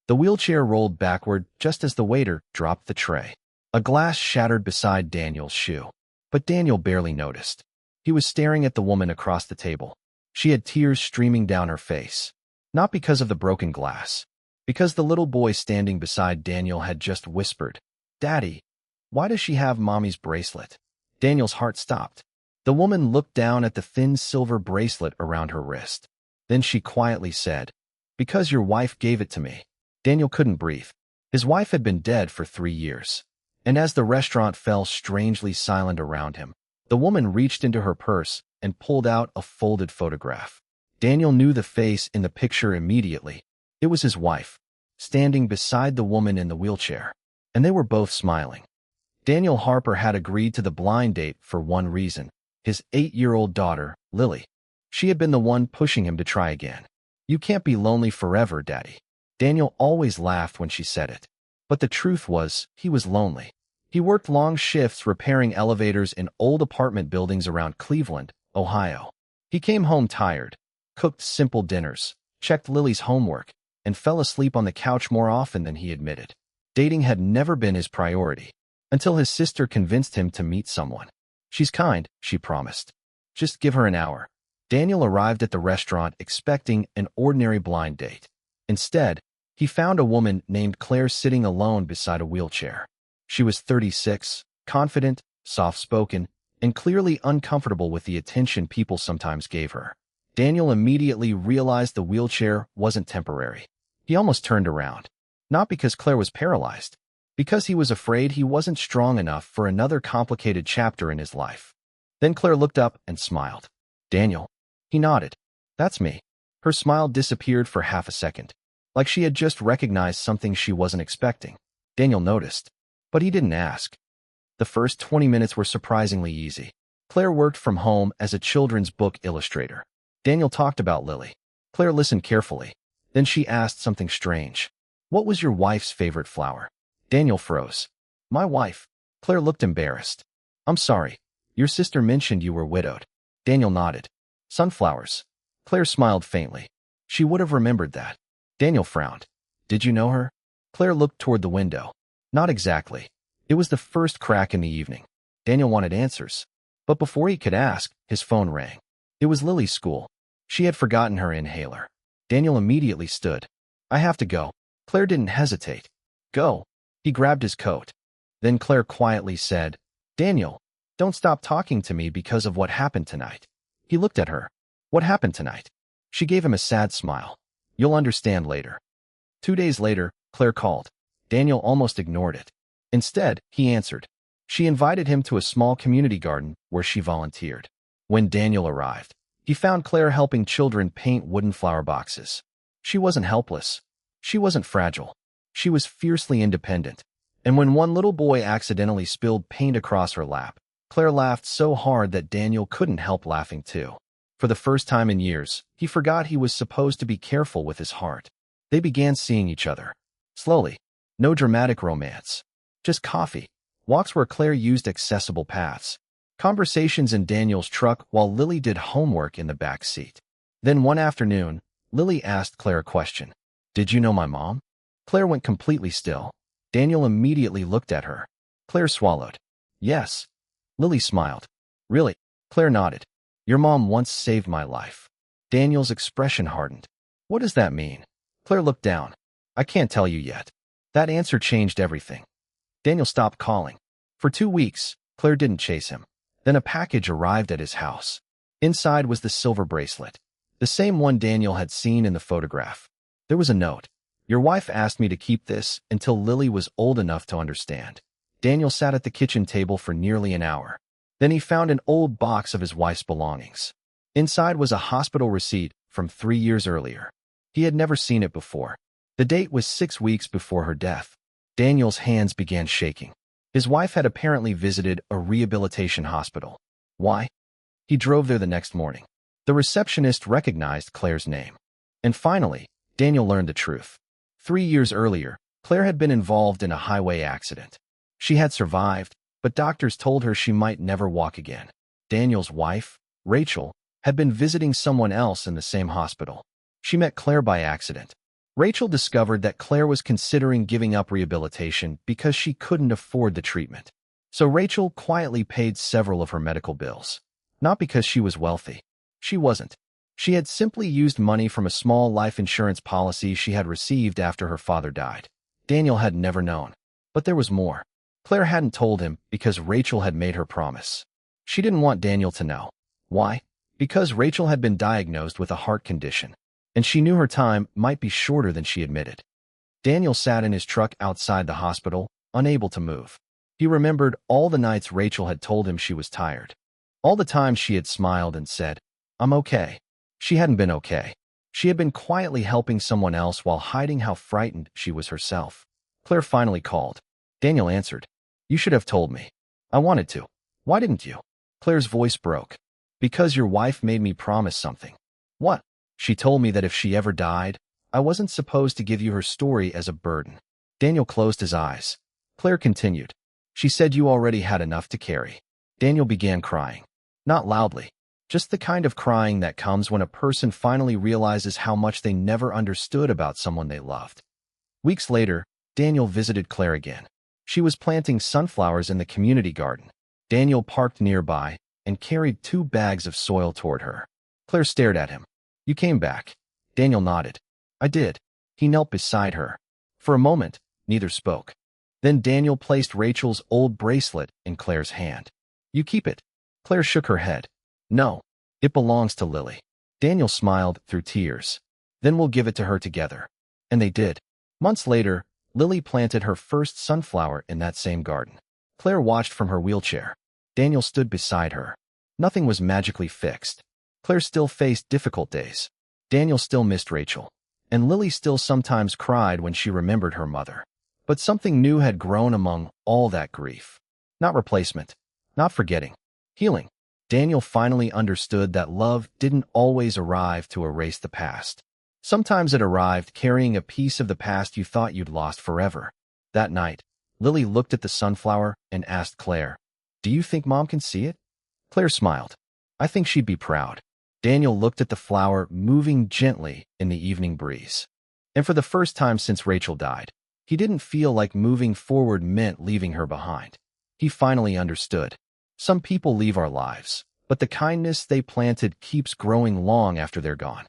The wheelchair rolled backward just as the waiter dropped the tray. A glass shattered beside Daniel's shoe. But Daniel barely noticed. He was staring at the woman across the table. She had tears streaming down her face. Not because of the broken glass. Because the little boy standing beside Daniel had just whispered, "Daddy, why does she have Mommy's bracelet?" Daniel's heart stopped. The woman looked down at the thin silver bracelet around her wrist. Then she quietly said, "Because your wife gave it to me." Daniel couldn't breathe. His wife had been dead for 3 years. And as the restaurant fell strangely silent around him, the woman reached into her purse and pulled out a folded photograph. Daniel knew the face in the picture immediately. It was his wife, standing beside the woman in the wheelchair. And they were both smiling. Daniel Harper had agreed to the blind date for one reason. His 8-year-old daughter, Lily. She had been the one pushing him to try again. "You can't be lonely forever, Daddy." Daniel always laughed when she said it. But the truth was, he was lonely. He worked long shifts repairing elevators in old apartment buildings around Cleveland, Ohio. He came home tired, cooked simple dinners, checked Lily's homework, and fell asleep on the couch more often than he admitted. Dating had never been his priority, until his sister convinced him to meet someone. "She's kind," she promised. "Just give her an hour." Daniel arrived at the restaurant expecting an ordinary blind date. Instead, he found a woman named Claire sitting alone beside a wheelchair. She was 36, confident, soft-spoken, and clearly uncomfortable with the attention people sometimes gave her. Daniel immediately realized the wheelchair wasn't temporary. He almost turned around. Not because Claire was paralyzed, because he was afraid he wasn't strong enough for another complicated chapter in his life. Then Claire looked up and smiled. "Daniel." He nodded. "That's me." Her smile disappeared for half a second, like she had just recognized something she wasn't expecting. Daniel noticed, but he didn't ask. The first 20 minutes were surprisingly easy. Claire worked from home as a children's book illustrator. Daniel talked about Lily. Claire listened carefully. Then she asked something strange. "What was your wife's favorite flower?" Daniel froze. "My wife." Claire looked embarrassed. "I'm sorry. Your sister mentioned you were widowed." Daniel nodded. "Sunflowers." Claire smiled faintly. She would have remembered that. Daniel frowned. "Did you know her?" Claire looked toward the window. "Not exactly." It was the first crack in the evening. Daniel wanted answers. But before he could ask, his phone rang. It was Lily's school. She had forgotten her inhaler. Daniel immediately stood. "I have to go." Claire didn't hesitate. "Go." He grabbed his coat. Then Claire quietly said, "Daniel, don't stop talking to me because of what happened tonight." He looked at her. "What happened tonight?" She gave him a sad smile. "You'll understand later." 2 days later, Claire called. Daniel almost ignored it. Instead, he answered. She invited him to a small community garden where she volunteered. When Daniel arrived, he found Claire helping children paint wooden flower boxes. She wasn't helpless. She wasn't fragile. She was fiercely independent. And when one little boy accidentally spilled paint across her lap, Claire laughed so hard that Daniel couldn't help laughing too. For the first time in years, he forgot he was supposed to be careful with his heart. They began seeing each other. Slowly. No dramatic romance. Just coffee. Walks where Claire used accessible paths. Conversations in Daniel's truck while Lily did homework in the back seat. Then one afternoon, Lily asked Claire a question. "Did you know my mom?" Claire went completely still. Daniel immediately looked at her. Claire swallowed. "Yes." Lily smiled. "Really?" Claire nodded. "Your mom once saved my life." Daniel's expression hardened. "What does that mean?" Claire looked down. "I can't tell you yet." That answer changed everything. Daniel stopped calling. For 2 weeks, Claire didn't chase him. Then a package arrived at his house. Inside was the silver bracelet, the same one Daniel had seen in the photograph. There was a note. "Your wife asked me to keep this until Lily was old enough to understand." Daniel sat at the kitchen table for nearly an hour. Then he found an old box of his wife's belongings. Inside was a hospital receipt from 3 years earlier. He had never seen it before. The date was 6 weeks before her death. Daniel's hands began shaking. His wife had apparently visited a rehabilitation hospital. Why? He drove there the next morning. The receptionist recognized Claire's name. And finally, Daniel learned the truth. 3 years earlier, Claire had been involved in a highway accident. She had survived, but doctors told her she might never walk again. Daniel's wife, Rachel, had been visiting someone else in the same hospital. She met Claire by accident. Rachel discovered that Claire was considering giving up rehabilitation because she couldn't afford the treatment. So Rachel quietly paid several of her medical bills. Not because she was wealthy. She wasn't. She had simply used money from a small life insurance policy she had received after her father died. Daniel had never known. But there was more. Claire hadn't told him because Rachel had made her promise. She didn't want Daniel to know. Why? Because Rachel had been diagnosed with a heart condition, and she knew her time might be shorter than she admitted. Daniel sat in his truck outside the hospital, unable to move. He remembered all the nights Rachel had told him she was tired. All the times she had smiled and said, "I'm okay." She hadn't been okay. She had been quietly helping someone else while hiding how frightened she was herself. Claire finally called. Daniel answered. "You should have told me. I wanted to. Why didn't you?" Claire's voice broke. "Because your wife made me promise something." "What?" "She told me that if she ever died, I wasn't supposed to give you her story as a burden." Daniel closed his eyes. Claire continued. "She said you already had enough to carry." Daniel began crying. Not loudly. Just the kind of crying that comes when a person finally realizes how much they never understood about someone they loved. Weeks later, Daniel visited Claire again. She was planting sunflowers in the community garden. Daniel parked nearby and carried 2 bags of soil toward her. Claire stared at him. "You came back." Daniel nodded. "I did." He knelt beside her. For a moment, neither spoke. Then Daniel placed Rachel's old bracelet in Claire's hand. "You keep it." Claire shook her head. "No, it belongs to Lily." Daniel smiled through tears. "Then we'll give it to her together." And they did. Months later, Lily planted her first sunflower in that same garden. Claire watched from her wheelchair. Daniel stood beside her. Nothing was magically fixed. Claire still faced difficult days. Daniel still missed Rachel. And Lily still sometimes cried when she remembered her mother. But something new had grown among all that grief. Not replacement. Not forgetting. Healing. Daniel finally understood that love didn't always arrive to erase the past. Sometimes it arrived carrying a piece of the past you thought you'd lost forever. That night, Lily looked at the sunflower and asked Claire, "Do you think Mom can see it?" Claire smiled. "I think she'd be proud." Daniel looked at the flower moving gently in the evening breeze. And for the first time since Rachel died, he didn't feel like moving forward meant leaving her behind. He finally understood. Some people leave our lives, but the kindness they planted keeps growing long after they're gone.